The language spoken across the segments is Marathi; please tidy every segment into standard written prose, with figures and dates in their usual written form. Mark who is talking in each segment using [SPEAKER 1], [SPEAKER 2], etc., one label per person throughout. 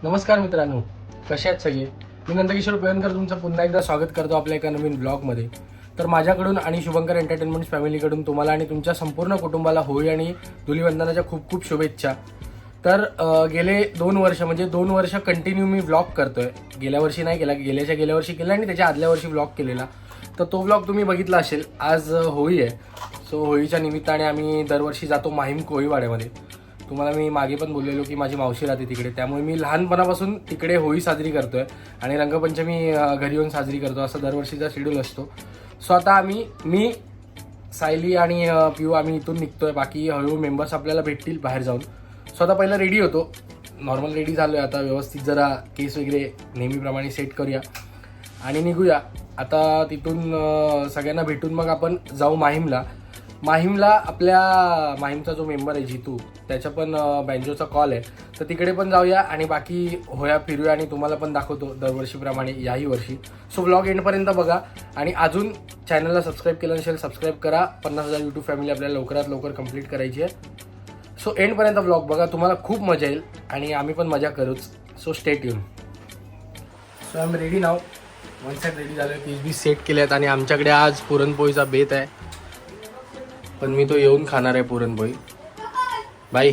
[SPEAKER 1] नमस्कार मित्रांनो, कसे आहेत सगळे? मी नंदकिशोर पेवनकर तुमचं पुन्हा एकदा स्वागत करतो आपल्या एका नवीन ब्लॉगमध्ये. तर माझ्याकडून आणि शुभंकर एंटरटेनमेंट्स फॅमिलीकडून तुम्हाला आणि तुमच्या संपूर्ण कुटुंबाला होळी आणि धुलीवंदनाच्या खूप खूप शुभेच्छा. तर गेले 2 वर्ष म्हणजे 2 वर्ष कंटिन्यू मी व्लॉग करतोय. गेल्या वर्षी नाही केला, गेल्या वर्षी केला आणि त्याच्या आदल्या वर्षी व्लॉग केलेला. तर तो व्लॉग तुम्ही बघितला असेल. आज होळी आहे, सो होळीच्या निमित्ताने आम्ही दरवर्षी जातो माहीम कोळीवाड्यामध्ये. तुम्हाला मी मागे पण बोललेलो की माझी मावशी राहते तिकडे, त्यामुळे मी लहानपणापासून तिकडे होळी साजरी करतोय आणि रंगपंचमी घरी येऊन साजरी करतो, असा दरवर्षीचा शेड्यूल असतो. सो आता मी सायली आणि पिऊ आम्ही इथून निघतोय. बाकी हळूहळू मेंबर्स आपल्याला भेटतील बाहेर जाऊन. सो आता पहिला रेडी होतो, नॉर्मल रेडी झालोय. आता व्यवस्थित जरा केस वगैरे नेहमीप्रमाणे सेट करूया आणि निघूया. आता तिथून सगळ्यांना भेटून मग आपण जाऊ माहीमला. आपल्या माहीमचा जो मेंबर आहे जितू, त्याचा पण बँजोचा कॉल आहे, तर तिकडे पण जाऊया आणि बाकी होया फिरूया आणि तुम्हाला पण दाखवतो दरवर्षीप्रमाणे याही वर्षी. सो व्लॉग एंडपर्यंत बघा आणि अजून चॅनलला सबस्क्राईब केलं नसेल सबस्क्राईब करा. 50,000 यूट्यूब फॅमिली आपल्याला लवकरात लवकर कंप्लीट करायची आहे. सो एंडपर्यंत व्लॉग बघा, तुम्हाला खूप मजा येईल आणि आम्ही पण मजा करूच. So stay tune. So I am ready now. One side ready झालं, पीस बी सेट केले आहेत आणि आमच्याकडे आज पुरणपोळीचा बेत आहे, पण मी तो येऊन खाणार आहे पुरणपोळी. बाई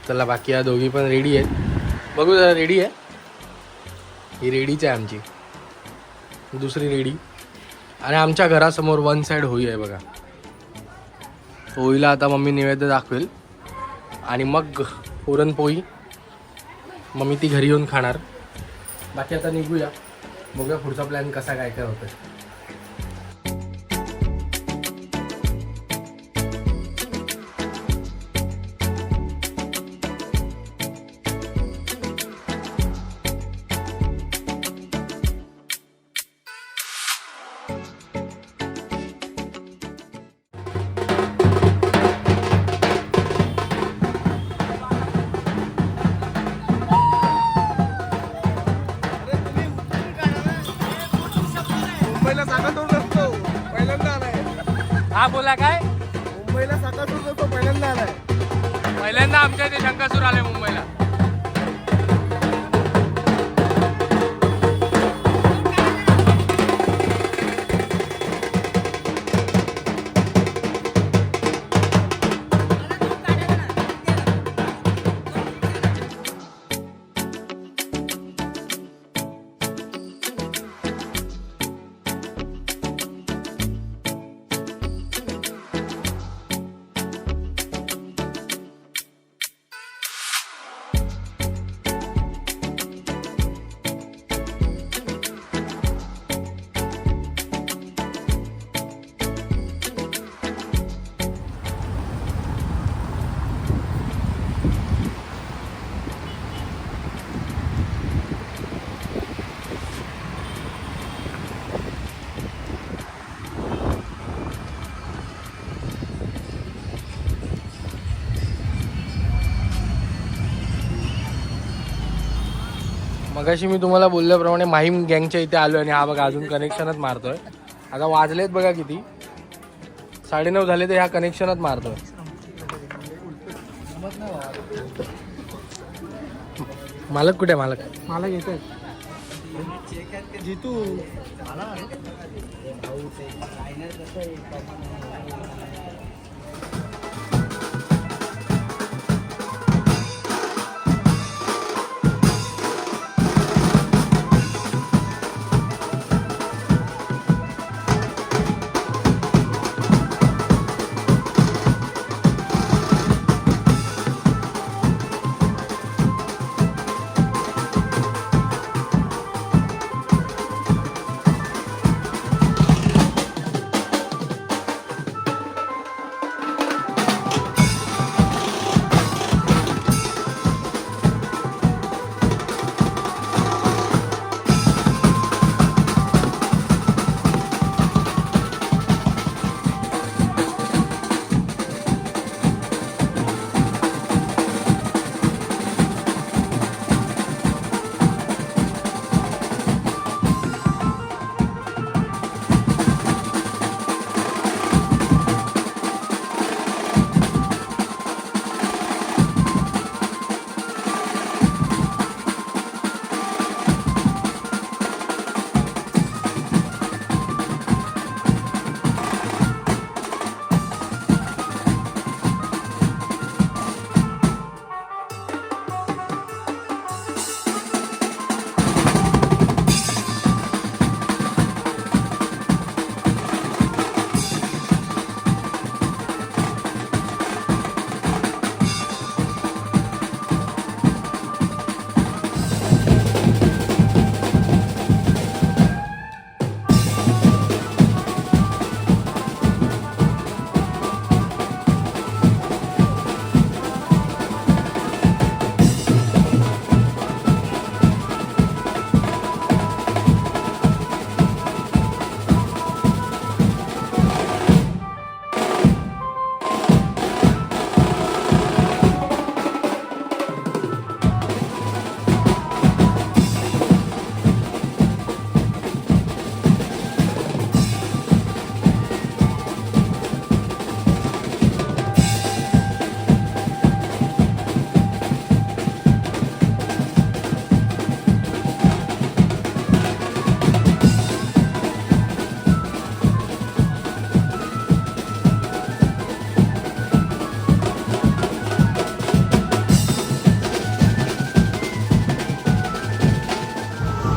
[SPEAKER 1] चला, बाकी या दोघी पण रेडी आहेत. बघू जरा, रेडी आहे ही, रेडीच आहे आमची. दुसरी रेडी आणि आमच्या घरासमोर वन साईड होळी आहे बघा. होळीला आता मम्मी नैवेद्य दाखवेल आणि मग पुरणपोळी मम्मी ती घरी येऊन खाणार. बाकी आता निघूया, बघूया पुढचा प्लॅन कसा काय काय होतं.
[SPEAKER 2] मुंबईला साकातून असतो पहिल्यांदा आलाय.
[SPEAKER 1] हा बोला, काय
[SPEAKER 2] मुंबईला साकातून असतो पहिल्यांदा आलाय.
[SPEAKER 1] पहिल्यांदा आमच्या इथे शंकासूर आले मुंबईला. मगाशी मी तुम्हाला बोलल्याप्रमाणे माहीम गँगच्या इथे आलो आणि हा बघा अजून कनेक्शनच मारतोय. आता वाजलेत बघा किती, 9:30 झाले तर ह्या कनेक्शनच मारतोय. मालक कुठे? मालक
[SPEAKER 2] येतोय जितू.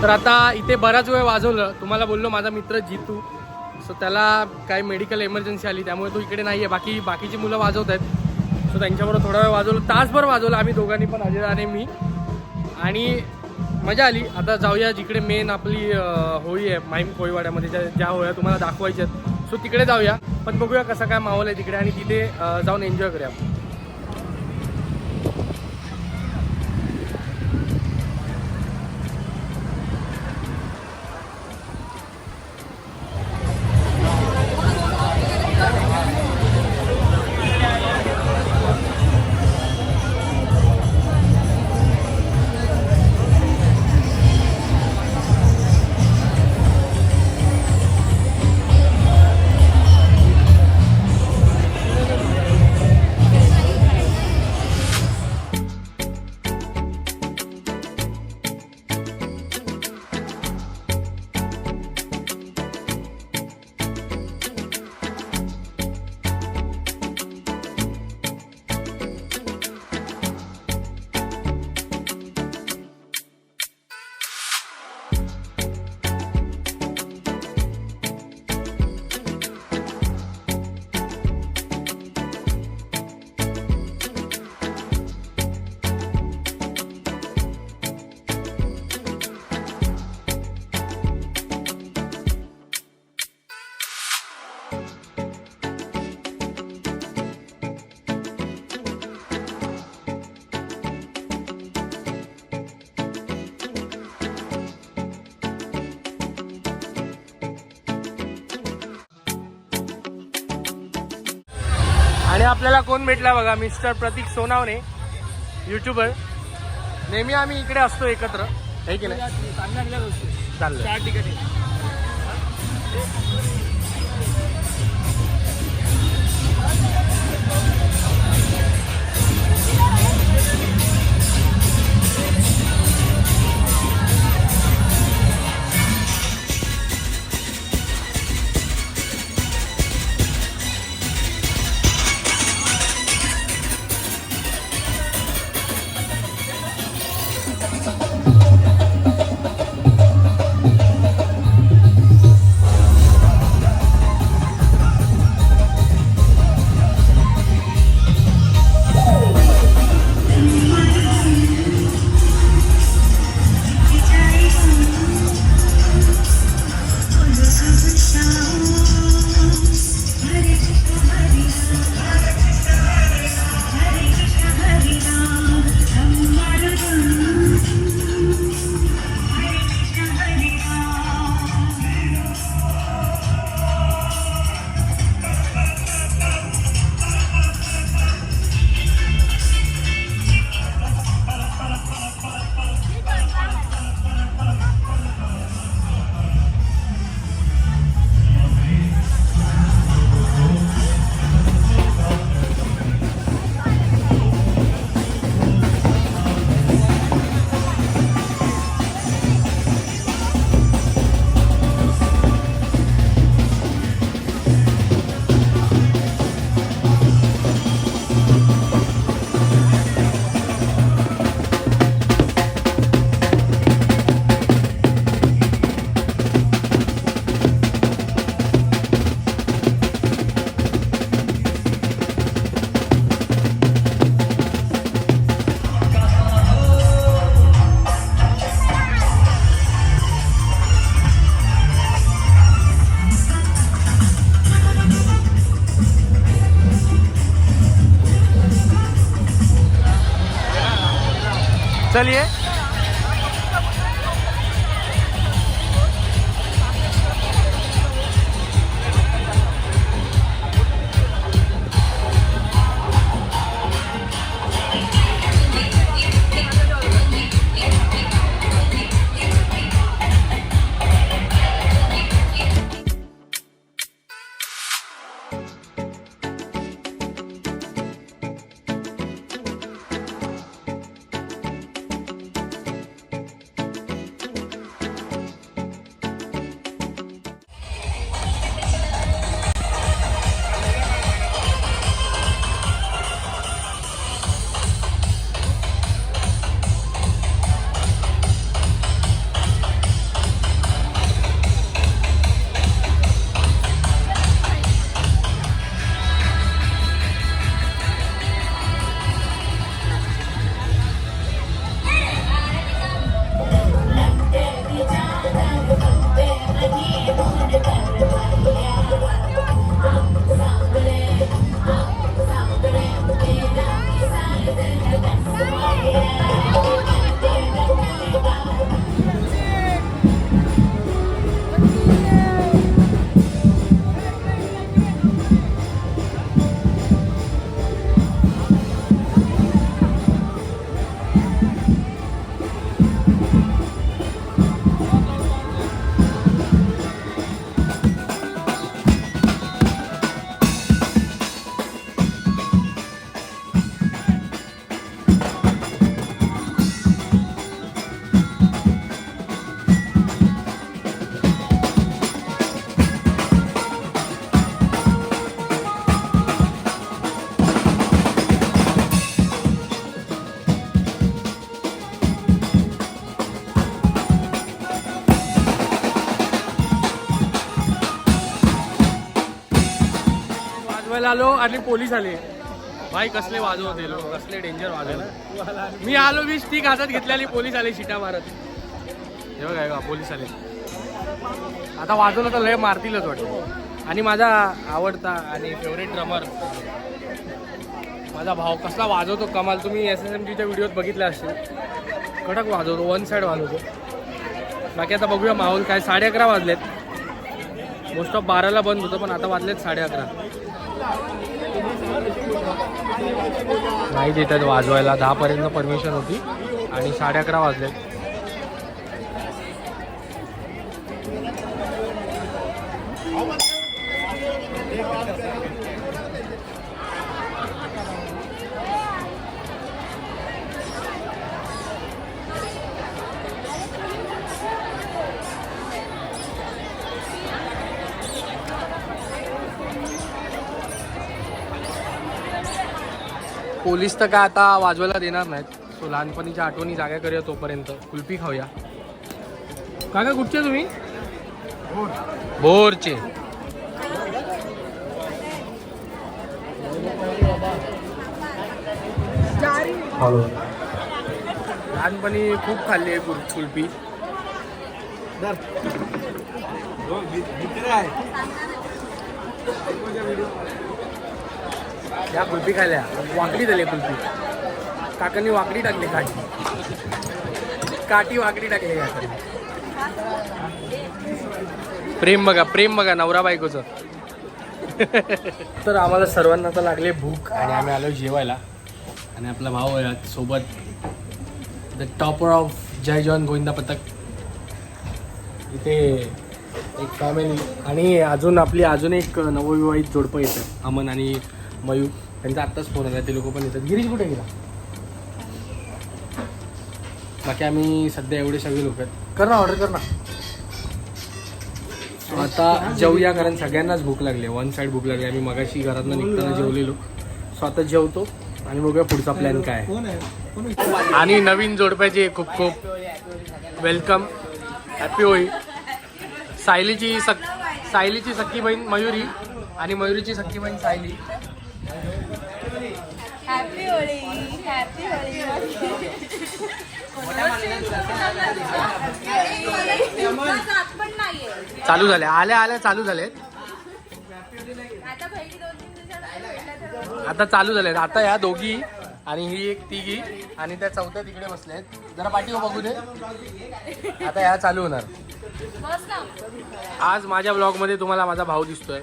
[SPEAKER 1] तर आता इथे बराच वेळ वाजवलं. तुम्हाला बोललो माझा मित्र जितू, सो त्याला काय मेडिकल इमर्जन्सी आली त्यामुळे तो इकडे नाही आहे. बाकीची मुलं वाजवत आहेत, सो त्यांच्याबरोबर थोडा वेळ वाजवलं. तासभर वाजवलं आम्ही दोघांनी पण, अजय आणि मी, आणि मजा आली. आता जाऊया जिकडे मेन आपली होळी आहे माहीम कोळीवाड्यामध्ये, ज्या होळ्या तुम्हाला दाखवायच्या आहेत, सो तिकडे जाऊया. पण बघूया कसा काय माहोल आहे तिकडे आणि तिथे जाऊन एन्जॉय करूया. आणि आपल्याला कोण भेटला बघा, मिस्टर प्रतीक सोनावणे, यूट्यूबर. नेहमी आम्ही इकडे असतो एकत्र, आहे की नाही? चाललं. चलिए. जेवायला आलो आणि पोलीस आले. भाई कसले वाजवते लोक, कसले डेंजर वाजवले. मी आलो 20 स्टिक हातात घेतलेली, पोलीस आले शिटा मारत. हे बघा पोलीस आले. आता वाजवलं तर लय मारतीलच वाटतं. आणि माझा आवडता आणि फेवरेट ड्रमर माझा भाऊ कसला वाजवतो कमाल. तुम्ही SSMGच्या व्हिडिओत बघितले असतील. कडक वाजवतो, वन साईड वाजवतो. बाकी आता बघूया माहोल काय. 11:30 वाजलेत. मोस्ट ऑफ 12ला बंद होतं, पण आता वाजलेत 11:30. नाही देतात वाजवायला. 10 पर्यंत परमिशन होती आणि 11:30 वाजलेत. पोलीस तर काय आता वाजवायला देणार नाहीत. सो लहानपणीच्या आठवणी जाग्या करूया तोपर्यंत. कुल्फी खाऊया. काका कुठचे तुम्ही? भोरचे. लहानपणी खूप खाल्ली आहे कुल्फी. या कुल्फी खायल्या. वाकडी झाली कुल्फी. काकांनी वाकडी टाकली. काठी वाकडी टाकली काकांनी. प्रेम बघा नवरा बायकोचं. तर आम्हाला सर्वांना तर लागले भूक आणि आम्ही आलो जेवायला. आणि आपला भाऊ आहे सोबत, द टॉपर ऑफ जय जवान गोविंदा पथक. इथे एक फॅमिली आणि अजून एक नवविवाहित जोडपं येतं, अमन आणि मयूर. त्यांचा आत्ताच फोन आला, ते लोक पण येतात. गिरीश कुठे गेला? बाकी आम्ही सध्या एवढे सगळे लोक आहेत. कर ना ऑर्डर कर ना. आता जेवूया कारण सगळ्यांनाच भूक लागली. वन साईड भूक लागली. आम्ही मगाशी घरातनं निघताना जेवलेलो. सो आता जेवतो आणि बघूया पुढचा प्लॅन काय आहे. आणि नवीन जोडप्याचे खूप खूप वेलकम. हॅपी होळी. सायलीची सख्खी बहीण मयुरी आणि मयुरीची सख्खी बहीण सायली.
[SPEAKER 3] हॅपी होळी. हॅपी होळी.
[SPEAKER 1] चालू झाले. आल्या चालू झालेत. आता चालू झालेत. आता या दोघी आणि ही एक तिघी आणि त्या चौथ्या तिकडे बसलेत. जरा पाठी बघू दे. आता या चालू होणार. आज माझ्या ब्लॉगमध्ये तुम्हाला माझा भाऊ दिसतोय,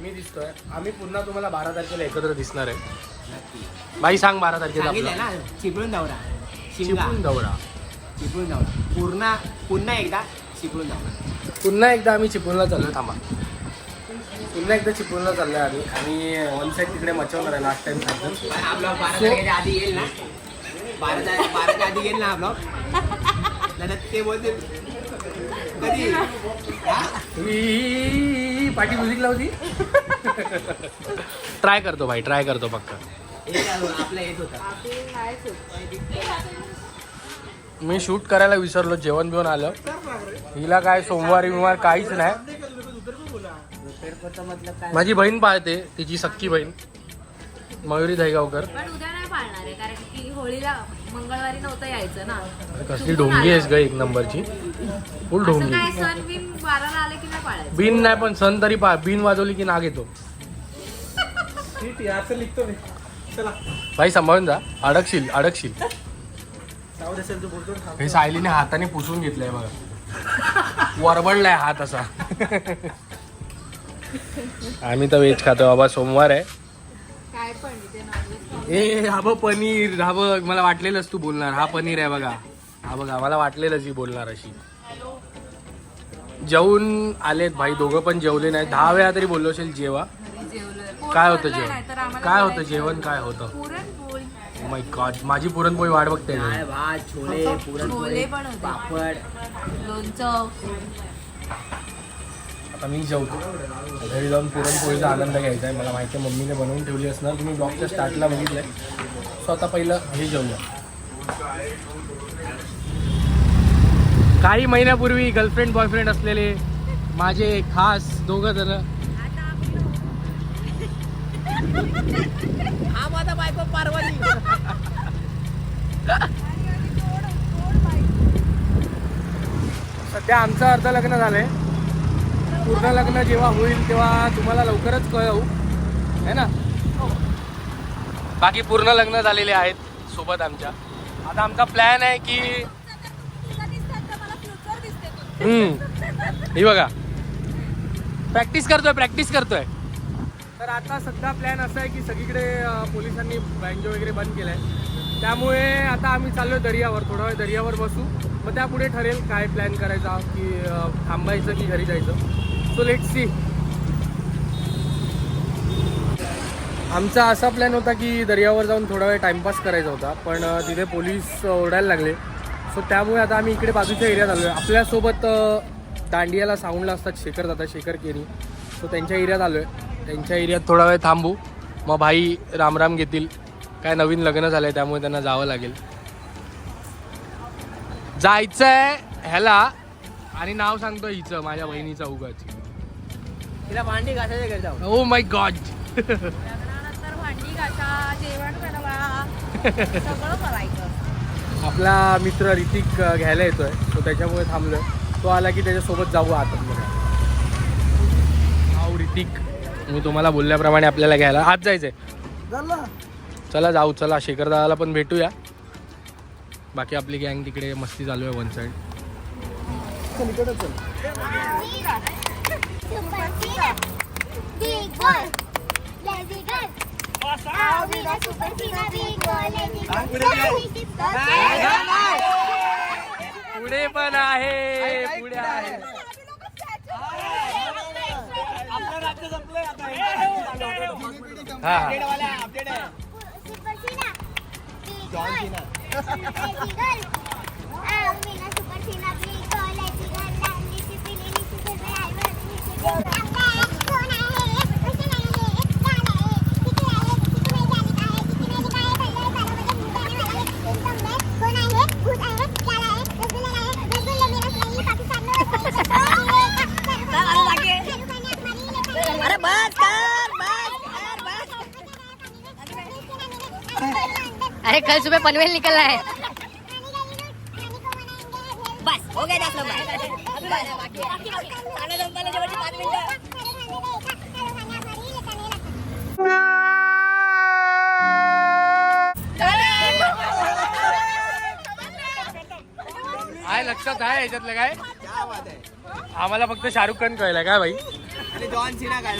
[SPEAKER 1] मी दिसतोय. आम्ही पुन्हा तुम्हाला 12 तारखेला एकत्र दिसणार आहे. भाई सांग 12 तारखेला
[SPEAKER 4] चिपळूण दौरा.
[SPEAKER 1] चिपळूण दौरा.
[SPEAKER 4] पुन्हा एकदा चिपळूण दौरा.
[SPEAKER 1] पुन्हा एकदा आम्ही चिपळूणला चाललो. थांबा. पुन्हा एकदा चिपळूणला चाललोय आम्ही. आणि वन साईड तिकडे मचवणार आहे लास्ट टाइम सांगतो.
[SPEAKER 4] हा ब्लॉग 12 तारखेच्या आधी येईल ना. 12 आधी येईल ना हा ब्लॉग. नाही ते बोलते कधी
[SPEAKER 1] पाठी म्युझिक लावती. ट्राय करतो भाई, ट्राय करतो पक्का.
[SPEAKER 4] आपला येत होता.
[SPEAKER 1] मी शूट करायला विसरलो. जेवण बिवण आलं. हिला काय सोमवार काहीच नाही. माझी बहीण पाळते, तिची सख्खी बहीण मयुरी दहीगावकर.
[SPEAKER 3] पण उद्या नाही पाळणार आहे कारण की होळीला मंगळवारी नव्हतं यायचं ना.
[SPEAKER 1] कसली ढोंगी आहेस ग एक नंबरची. फुल
[SPEAKER 3] असं
[SPEAKER 1] ढोंगी.
[SPEAKER 3] काय सण बिन 12ला आले की नाही पाळायचं.
[SPEAKER 1] बिन नाही पण सण तरी बिन वाजवली की नाग येतो. भाई सांभाळून जा. अडकशील. हे सायलीने हाताने पुसून घेतलंय बघा. वरबडलाय हात असा. आम्ही तर व्हेज खातो बाबा. सोमवार आहे.
[SPEAKER 3] काय पण इथे नॉनव्हेज
[SPEAKER 1] ए हा बघ पनीर. हा बघ मला वाटलेलंच तू बोलणार. हा पनीर आहे बघा. हा बघा मला वाटलेलंच ही बोलणार अशी. जेवून आलेत भाई. दोघं पण जेवले नाही. 10 वेळा तरी बोललो असेल जेवा.
[SPEAKER 3] जेवलं.
[SPEAKER 1] काय होतं जेवण? काय होतं जेवण? काय होतं?
[SPEAKER 3] पुरणपोळी.
[SPEAKER 1] माय गॉड. माझी पुरणपोळी वाट बघते.
[SPEAKER 4] डाळ भात छोले
[SPEAKER 3] छोले पण होते.
[SPEAKER 4] पापड
[SPEAKER 3] लोणचं.
[SPEAKER 1] आता मी जेवतो. घरी जाऊन पुरणपोळीचा आनंद घ्यायचा आहे. मला माहिती आहे मम्मीने बनवून ठेवली असणार. तुम्ही ब्लॉगच्या स्टार्टला बघितलंय. सो आता पहिलं हे जेवूया. काही महिन्यापूर्वी गर्लफ्रेंड बॉयफ्रेंड असलेले माझे खास दोघं जण
[SPEAKER 4] हा माझा बायको पार्वती.
[SPEAKER 1] सध्या आमचं अर्ध लग्न झालंय. पूर्ण लग्न जेव्हा होईल तेव्हा तुम्हाला लवकरच कळवू है ना. बाकी पूर्ण लग्न झालेले आहेत सोबत आमच्या. आता आमचा प्लॅन आहे की ही बघा प्रॅक्टिस करतोय. तर आता सध्या प्लॅन असा आहे की सगळीकडे पोलिसांनी बँजो वगैरे बंद केलाय. त्यामुळे आता आम्ही चाललोय दर्यावर. थोडा वेळ दर्यावर बसू, मग त्यापुढे ठरेल काय प्लॅन करायचा, की थांबायचं की घरी जायचं. So let's see. आमचा असा प्लॅन होता की दर्यावर जाऊन थोडा वेळ टाइमपास करायचा होता, पण तिथे पोलीस ओरडायला लागले. सो त्यामुळे आता आम्ही इकडे बाजूच्या एरियात आलो आहे. आपल्यासोबत दांडियाला साऊंडला असतात शेखर दादा, शेखर केनी. सो त्यांच्या एरियात आलो आहे. त्यांच्या एरियात थोडा वेळ थांबू, मग भाई रामराम घेतील. काय नवीन लग्न झालं आहे त्यामुळे त्यांना जावं लागेल. जायचं आहे ह्याला, आणि नाव सांगतो हिचं, माझ्या बहिणीचा उगाच.
[SPEAKER 4] तिला भांडी घासायचं घरी जाऊ.
[SPEAKER 1] Oh my God.
[SPEAKER 3] लग्नानंतर भांडी घासा, जेवण बनवा, सगळं करायचं.
[SPEAKER 1] आपला मित्र ऋतिक घ्यायला येतोय, तो त्याच्यामुळे थांबलोय. तो आला की त्याच्यासोबत जाऊ आता. हाऊ ऋतिक, मी तुम्हाला बोलल्याप्रमाणे आपल्याला घ्यायला आज जायचंय. चला जाऊ, चला शेखर दादाला पण भेटूया. बाकी आपली गँग तिकडे मस्ती चालू आहे वन साईड. पुढे पण आहे, पुढे आहे. हा
[SPEAKER 3] अरे बस कर, अरे कल सुबह पनवेल निकलना है. बस हो गया 10
[SPEAKER 1] आहे, लक्षात आहे याच्यातलं काय. आम्हाला फक्त शाहरुख खान कळलाय काय भाई.
[SPEAKER 4] आणि जॉन सिना काय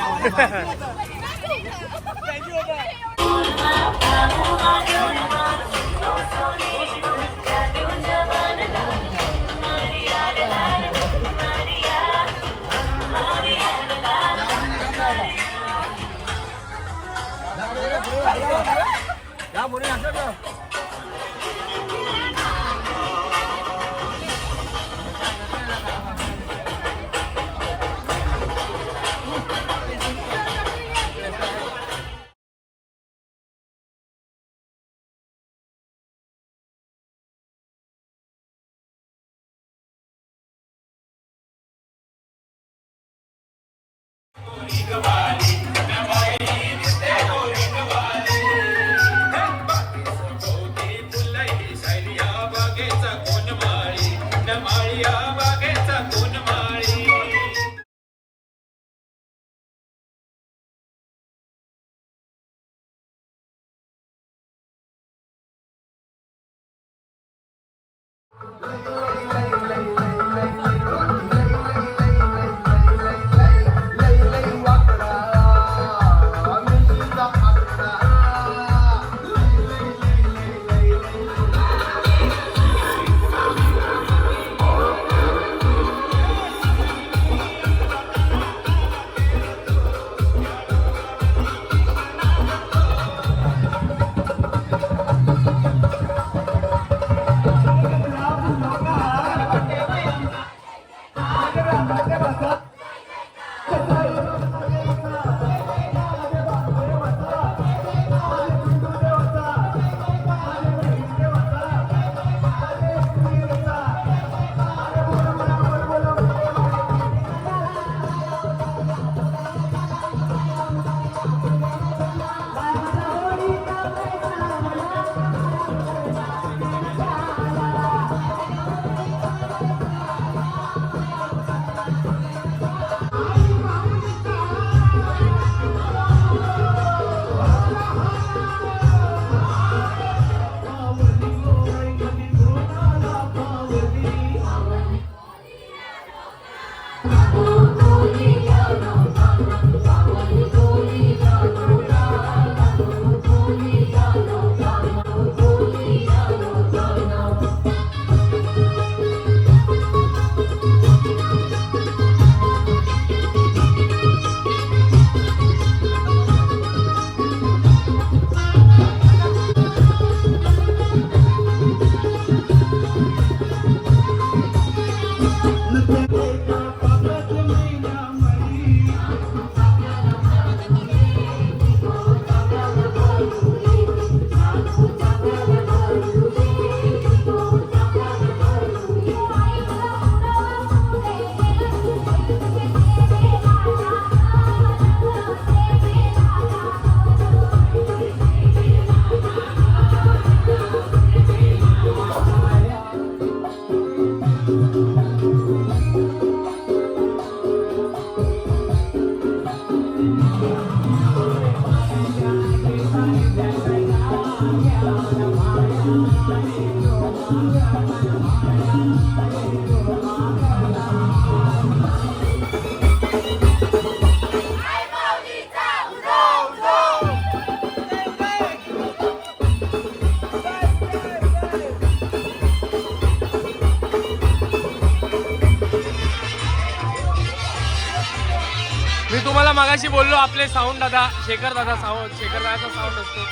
[SPEAKER 1] मी तुम्हाला मगाशी बोललो आपले साऊंड दादा शेखर दादाचा साऊंड असतो.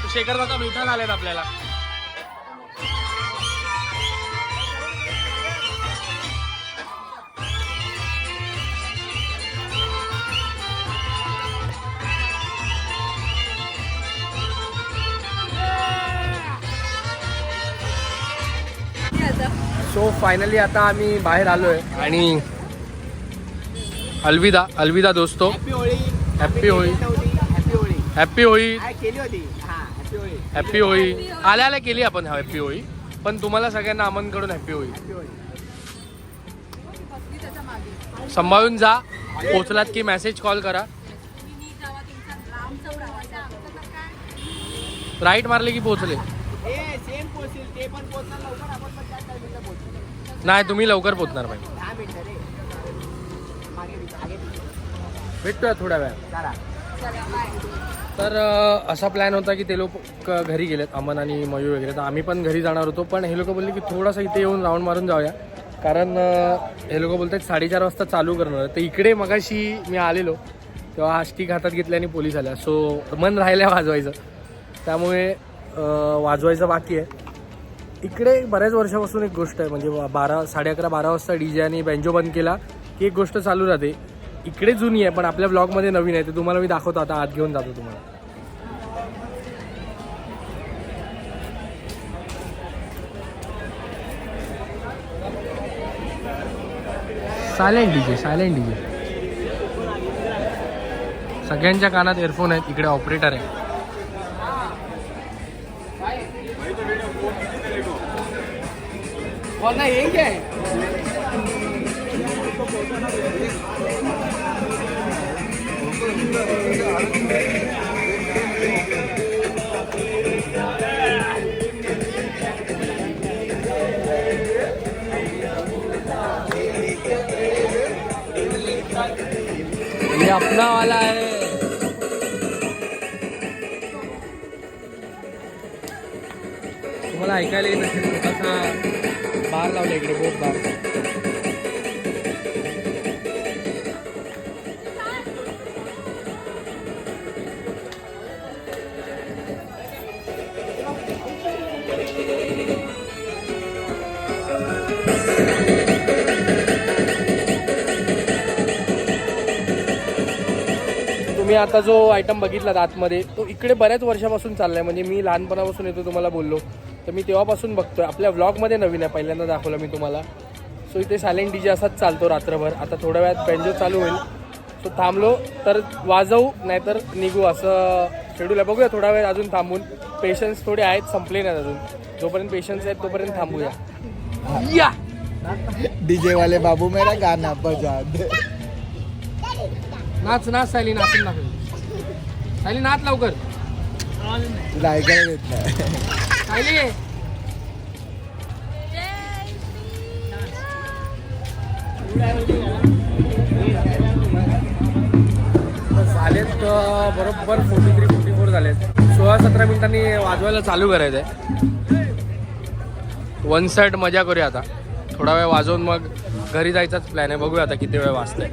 [SPEAKER 1] तो शेखर दादा भेटायला आलेत आपल्याला. सो फायनली आता आम्ही बाहेर आलोय आणि अलविदा दोस्तो.
[SPEAKER 4] Happy Holi.
[SPEAKER 1] Happy Holi.
[SPEAKER 4] Happy Holi.
[SPEAKER 1] Happy Holi.
[SPEAKER 4] काय केली होती? हा हॅपी होळी.
[SPEAKER 1] हॅपी होळी. आल्या केली आपण हॅपी होळी. पण तुम्हाला सगळ्यांना अमनकडून हॅपी होळी.
[SPEAKER 4] हॅपी होळी.
[SPEAKER 1] सांभाळून जा. पोचलात की मेसेज कॉल करा. राईट मारले की पोचले.
[SPEAKER 4] सेम पोहोचेल ते पण पोहोचणार लवकर. आपण पण त्याच टायमिंगला पोहोचू.
[SPEAKER 1] नाही तुम्ही लवकर पोचणार पाहिजे.
[SPEAKER 4] 10 मिनिटं रे. मागे
[SPEAKER 1] भेटतोय थोड्या वेळात.
[SPEAKER 4] चला.
[SPEAKER 1] तर असा प्लॅन होता की ते लोक घरी गेलेत अमन आणि मयूर वगैरे. तर आम्ही पण घरी जाणार होतो पण हे लोक बोलले की थोडासा इथे येऊन राऊंड मारून जाऊया. कारण हे लोक बोलतात 4:30 वाजता चालू करणार. तर इकडे मगाशी मी आलेलो तेव्हा हा स्टिक हातात घेतल्या आणि पोलीस आल्या. सो मन राहिल्या वाजवायचं. त्यामुळे वाजवायचं बाकी आहे. इकडे बऱ्याच वर्षापासून एक गोष्ट आहे म्हणजे 11:30-12 वाजता DJ आणि बँजो बंद केला की एक गोष्ट चालू राहते. इकडे जुनी आहे पण आपल्या ब्लॉगमध्ये नवीन आहे. ते तुम्हाला मी दाखवतो आता. आत घेऊन जातो तुम्हाला. Silent DJ. सगळ्यांच्या कानात एअरफोन आहेत. इकडे ऑपरेटर आहे. ये अपना वाला है. तुम्हाला ऐकायला येत असेल छोटासा बार लावला इकडे. बोट बार. तुम्ही आता जो आयटम बघितला आतमध्ये तो इकडे बऱ्याच वर्षापासून चाललाय. म्हणजे मी लहानपणापासून येतो तुम्हाला बोललो तर मी तेव्हापासून बघतोय. आपल्या व्लॉगमध्ये नवीन आहे. पहिल्यांदा दाखवलं मी तुम्हाला. सो इथे सायलेंट डीजे असाच चालतो रात्रभर. आता थोड्या वेळात बँजो चालू होईल. सो थांबलो तर वाजवू नाहीतर निघू असं शेड्यूल आहे. बघूया थोडा वेळ अजून थांबून. पेशन्स थोडे आहेत. संपले नाहीत अजून. जोपर्यंत पेशन्स आहेत तोपर्यंत थांबूया. या
[SPEAKER 2] डीजे वाले बाबू मेरा गाना बजा दे.
[SPEAKER 1] नाच सायली. नाचून दाखव सायली. नाच लवकर.
[SPEAKER 2] तुला ऐकायला येत नाही.
[SPEAKER 1] सायली झालेत बरोबर 43-44 झालेत. 16-17 मिनिटांनी वाजवायला चालू करायचं आहे. वन साईड मजा करूया आता. थोडा वेळ वाजवून मग घरी जायचाच प्लॅन आहे. बघूया आता किती वेळ वाजतंय.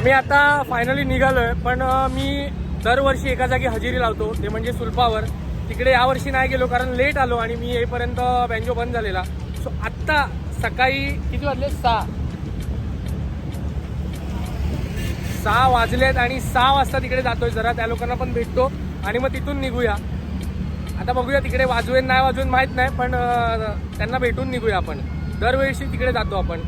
[SPEAKER 1] आम्ही आता फायनली निघालोय, पण मी दरवर्षी एका जागी हजेरी लावतो, ते म्हणजे सुलपावर. तिकडे यावर्षी नाही गेलो कारण लेट आलो आणि मी येईपर्यंत बँजो बंद झालेला. सो आत्ता सकाळी किती वाजले? 6 वाजलेत आणि 6 वाजता तिकडे जातोय. जरा त्या लोकांना पण भेटतो आणि मग तिथून निघूया. आता बघूया तिकडे वाजवेन नाही वाजवेन माहीत नाही, पण त्यांना भेटून निघूया आपण. दरवर्षी तिकडे जातो आपण.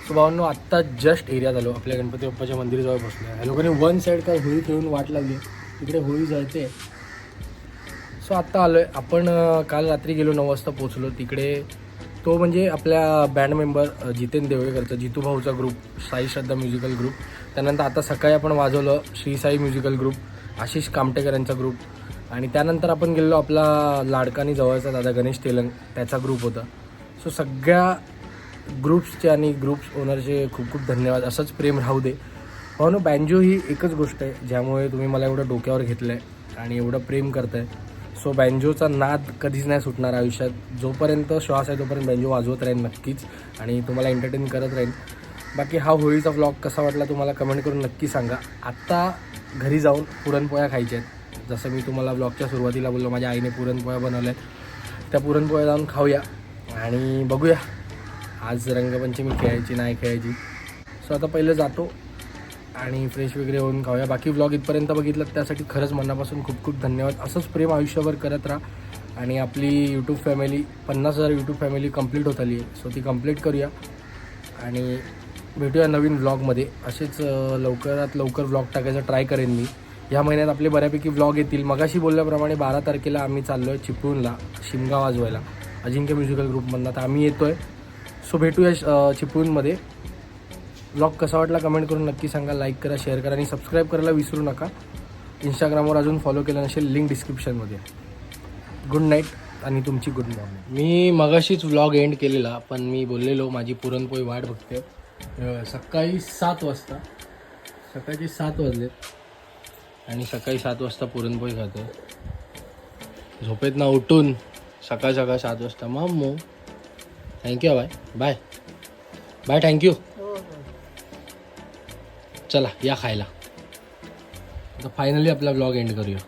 [SPEAKER 1] सो भावांनो, आत्ता जस्ट एरियात आलो. आपल्या गणपती बाप्पाच्या मंदिराजवळ बसलो आहे. या लोकांनी वन साईड काय होळी खेळून वाट लावली, तिकडे होळी जळते. सो आत्ता आलो आहे आपण. काल रात्री गेलो, 9 वाजता पोचलो तिकडे. तो म्हणजे आपल्या बँड मेंबर जितेन देवळेकरचा, जितू भाऊचा ग्रुप, साई श्रद्धा म्युझिकल ग्रुप. त्यानंतर आता सकाळी आपण वाजवलं श्री साई म्युझिकल ग्रुप, आशिष कामटेकर यांचा ग्रुप. आणि त्यानंतर आपण गेलो आपला लाडकानी जवळचा दादा गणेश तेलंग, त्याचा ग्रुप होता. सो सगळ्या ग्रुप्सचे आणि ग्रुप्स ओनरचे खूप खूप धन्यवाद. असंच प्रेम राहू दे. भावनो, बँजो ही एकच गोष्ट आहे ज्यामुळे तुम्ही मला एवढं डोक्यावर घेतलं आहे आणि एवढं प्रेम करताय. सो बँजोचा नाद कधीच नाही सुटणार आयुष्यात. जोपर्यंत श्वास आहे तोपर्यंत बँजो वाजवत राहील नक्कीच आणि तुम्हाला एंटरटेन करत राहील. बाकी हा होळीचा व्लॉग कसा वाटला तुम्हाला कमेंट करून नक्की सांगा. आत्ता घरी जाऊन पुरणपोळ्या खायच्या आहेत. जसं मी तुम्हाला व्लॉगच्या सुरुवातीला बोललो, माझ्या आईने पुरणपोळ्या बनवल्या आहेत. त्या पुरणपोळ्या जाऊन खाऊया आणि बघूया आज रंगपंचमी खेळायची नाही खेळायची. सो आता पहिलं जातो आणि फ्रेश वगैरे होऊन खाऊया. बाकी व्लॉग इथपर्यंत बघितलं त्यासाठी खरंच मनापासून खूप खूप धन्यवाद. असंच प्रेम आयुष्यभर करत राहा आणि आपली YouTube family 50,000 YouTube family complete होत आली आहे. सो ती कंप्लीट करूया आणि भेटूया नवीन व्लॉगमध्ये. असेच लवकरात लवकर व्लॉग टाकायचा ट्राय करेन मी. ह्या महिन्यात आपले बऱ्यापैकी व्लॉग येतील. मगाशी बोलल्याप्रमाणे 12 तारखेला आम्ही चाललो आहे चिपळूणला शिमगा वाजवायला अजिंक्य म्युझिकल ग्रुपमधनं. तर आम्ही येतो आहे. सो भेटूया चिपळूणमध्ये. व्लॉग कसा वाटला कमेंट करून नक्की सांगा. लाईक करा, शेअर करा आणि सबस्क्राईब करायला विसरू नका. इंस्टाग्रामवर अजून फॉलो केलं नसेल, लिंक डिस्क्रिप्शनमध्ये. गुड नाईट आणि तुमची गुड मॉर्निंग. मी मगाशीच व्लॉग एंड केलेला, पण मी बोललेलो माझी पुरणपोळी वाट बघते. सकाळी 7 वाजता, सकाळचे 7 वाजलेत आणि सकाळी 7 वाजता पुरणपोळी खातो. झोपेत ना उठून सकाळ 7 वाजता. मम्मू thank you. Bye bye bye. Thank you. चला या खायला. आता फायनली आपला व्लॉग एंड करूया.